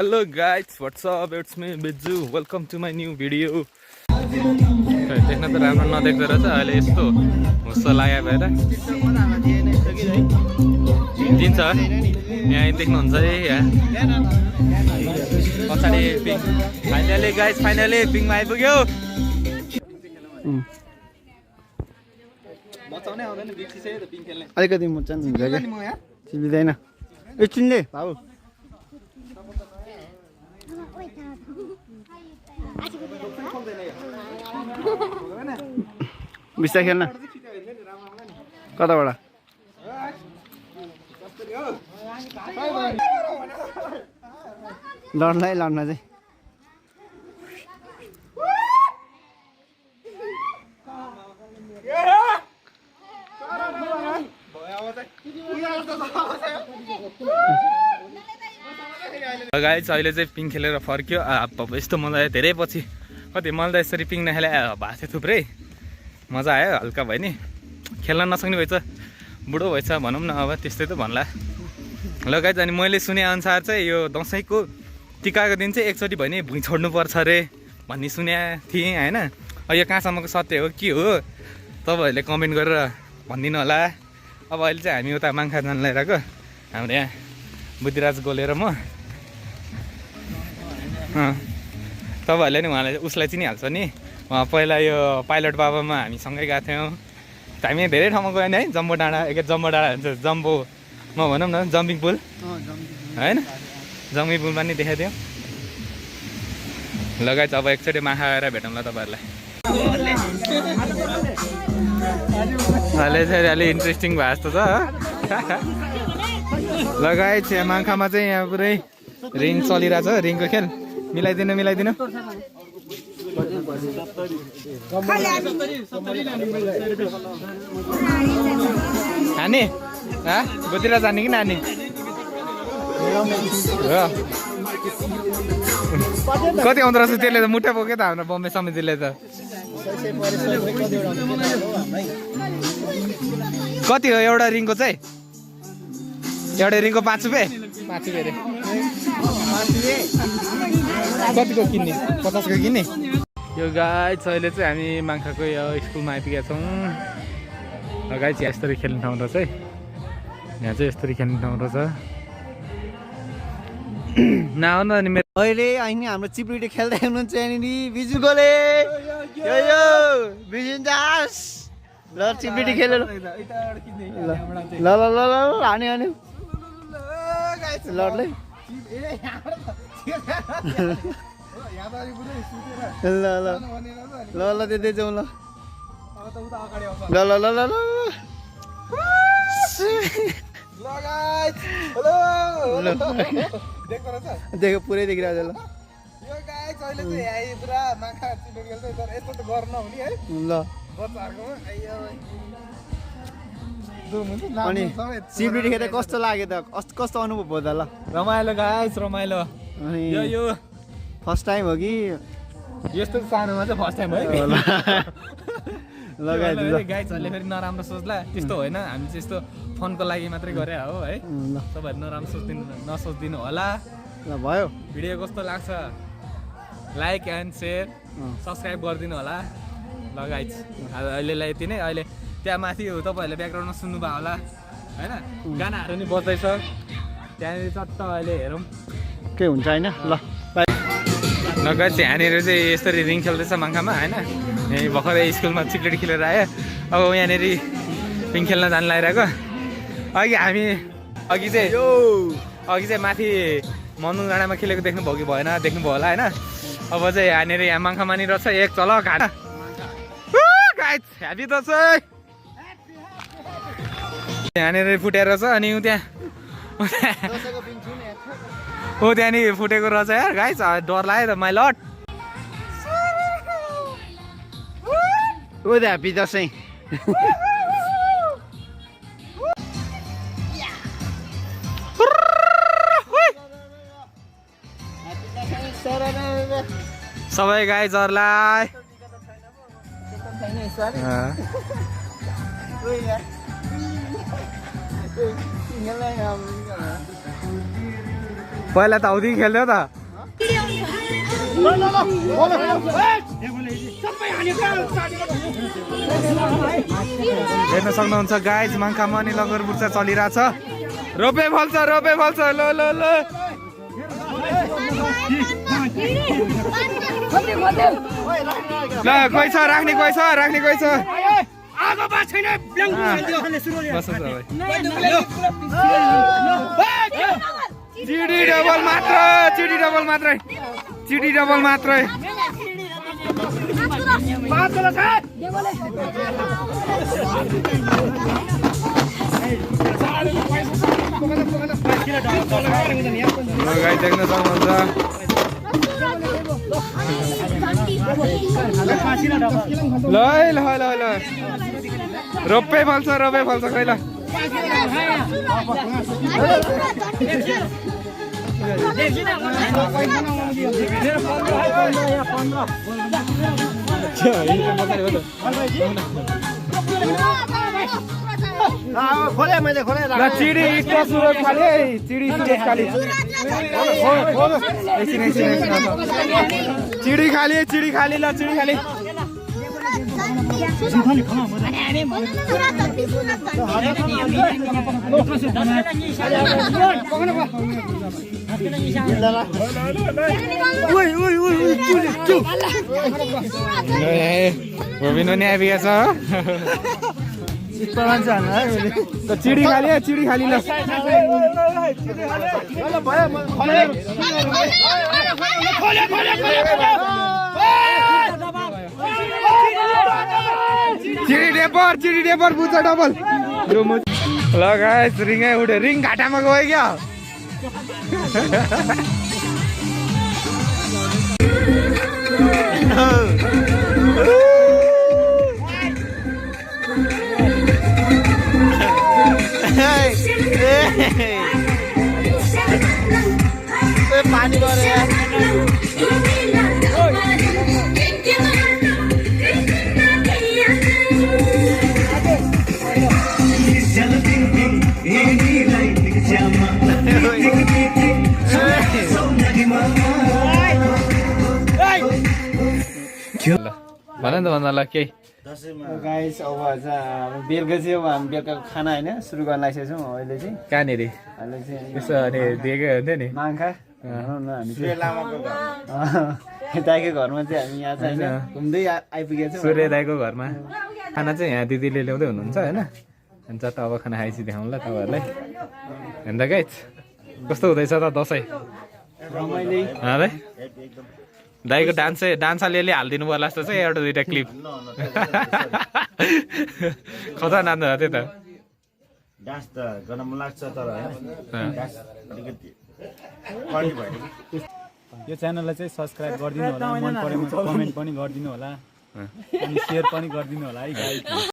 Hello guys, what's up? It's me Biju. Welcome to my new video. देख्न त राम्रो नदेख्दो रहेछ अहिले यस्तो हुस्स लाग्यो भएर दिन्छ यहाँ देख्नुहुन्छ है यहाँ पछाडि पिङ फाइनली गाइस पिङमा आइपुग्यो बचाउने आउँदैन बिर्सिसक्यो त पिङ खेल्ने अलिकति मुच्चान हुन्छ के चिन्दैन एकछिनले बाबु बिस्तारै खेल्न कताबाट लड्न चाहिँ गाइस अहिले चाहिँ पिङ खेलेर फर्क्यो यस्तो मजा आयो धेरै पछि कति मलाई त यसरी पिङ नखेले भएको थियो थुप्रै मजा आयो हल्का भयो नि खेल्न नसक्ने भएछ बुढो भएछ भनौँ न अब त्यस्तै त भन्ला ल गाइस अनि मैले सुने अनुसार चाहिँ यो दसैँको टिकाको दिन चाहिँ एकचोटि भयो नि भुइँ छोड्नुपर्छ अरे भन्ने सुनेको थिएँ होइन यो कहाँसम्मको सत्य हो के हो तपाईँहरूले कमेन्ट गरेर भनिदिनु होला अब अहिले चाहिँ हामी उता माङ्खा जान लगाइरहेको हाम्रो यहाँ बुद्धिराज गोलेर म तपाईँहरूले नि उहाँलाई उसलाई चिनिहाल्छ नि उहाँ पहिला यो पाइलट बाबामा हामी सँगै गएको थियौँ हामी धेरै ठाउँमा गयौँ नि है जम्बो डाँडा जम्बो डाँडा हुन्छ जम्बोमा भनौँ न जम्पिङ पुल होइन जम्पिङ पुलमा नि देखाएको थियौँ लगाइछ अब एकचोटि माखा आएर भेटौँला तपाईँहरूलाई अहिले चाहिँ अलि इन्ट्रेस्टिङ भयो जस्तो छ लगाइछ यहाँ माङ्खामा चाहिँ यहाँ पुरै रिङ चलिरहेछ रिङको खेल मिलाइदिनु हाने गोतिर जाने कि नानी कति आउँदो रहेछ त्यसले त मुठा बोक्यो त हाम्रो बम्बे समितिले त कति हो एउटा रिङको चाहिँ एउटा रिङको 5 रुपियाँ अरे कतिको किन्ने 50 को किन्ने यो गाइस अहिले चाहिँ हामी माङ्खाको यो स्कुलमा आइपुगेका छौँ गाइस यस्तरी खेल्ने ठाउँ रहेछ है यहाँ चाहिँ यस्तरी खेल्ने ठाउँ रहेछ नआउनु न अनि मेरो अहिले अहिले हाम्रो चिप्रिटी खेल्दै हुनुहुन्छ यहाँनिर बिजु गोले यो बिजुन्दास ल चिप्रिटी खेलेर ल हाने लड्लै ल त्यतै जाउँ ल देखो पुरै देखिरहेको ल अनि चिप्रिटी खेल्दा कस्तो लाग्यो त कस्तो अनुभव भयो त ल रमाइलो गाइस रमाइलो यो फर्स्ट टाइम हो कि यस्तो सानोमा चाहिँ फर्स्ट टाइम है लगाइदिनु गाइजहरूले फेरि नराम्रो सोच्ला त्यस्तो होइन हामी चाहिँ यस्तो फनको लागि मात्रै गरे हो है तपाईँहरू नराम्रो नसोचिदिनु होला ल भयो भिडियो कस्तो लाग्छ लाइक एन्ड सेयर सब्सक्राइब गरिदिनु होला ल गाइज अहिलेलाई यति नै अहिले त्यहाँ माथि तपाईँहरूले ब्याकग्राउन्डमा सुन्नुभयो होला होइन गानाहरू नि बज्दैछ त्यहाँनिर चट्ट अहिले हेरौँ के हुन्छ होइन ल गाइस यहाँनिर चाहिँ यसरी रिङ खेल्दैछ माङ्खामा होइन यहीँ भर्खरै स्कुलमा चिप्लेट खेलेर आयो अब यहाँनिर रिङ खेल्न जानु लागिरहेको अघि चाहिँ माथि मन्दुङ डाँडामा खेलेको देख्नुभयो कि भएन देख्नुभयो होला होइन अब चाहिँ यहाँनिर यहाँ माङ्खामा नि रहेछ एक चल घाटा गाइस ह्यापी त चाहिँ यहाँनिर फुटेर रहेछ अनि त्यहाँनिर फुटेको रहेछ यार गाइस डर लाग्यो त my lot of the happy Dashain सबै गाइजहरूलाई पहिला त औधी खेल्थ्यो त हेर्न सक्नुहुन्छ गाइज मङ्कामनी लगोर बुर्चा चलिरहेछ रोपे फल्छ ल ल ल ल कोही छ राख्ने कोही छ चिडी डबल मात्रै गाई देख्न सक्नुहुन्छ ल रोपे फल्छ खै ल चिडी सुरज खाली चिडी खाली ल चिडी खाली गोविन्द पनि आइपुगेछ चिडी खाली ल चिडी डेपर बुझ्छ डबल ल गाइस रिङै उठ्यो रिङ घाटामा गयो क्या पानी भन नि त भन्दा ल केही गाइस अब बेलुका चाहिँ अब हामी बेलुकाको खाना होइन सुरु गर्न लागिसकेको छौँ अहिले चाहिँ कहाँनिर अहिले चाहिँ यसो अनि दिएकै हुन्थ्यो नि माङ्खा भनौँ न हामी दाइको घरमा चाहिँ हामी यहाँ चाहिँ घुम्दै आइपुगेको छौँ सूर्य दाइको घरमा खाना चाहिँ यहाँ दिदीले ल्याउँदै हुनुहुन्छ होइन अनि चट्ट अब खाना खाएपछि देखाउँ ल तपाईँहरूलाई हेर्दा गाइस कस्तो हुँदैछ त दसैँ रमाइलो दाइको डान्स अलिअलि हालिदिनु पर्ला जस्तो चाहिँ एउटा दुइटा क्लिप कता नाच्नु त्यही त डान्स त गर्न मन लाग्छ तर यो च्यानललाई चाहिँ सब्सक्राइब गरिदिनु होला मन परेमा कमेन्ट पनि गरिदिनु होला अनि सेयर पनि गरिदिनु होला है गाइस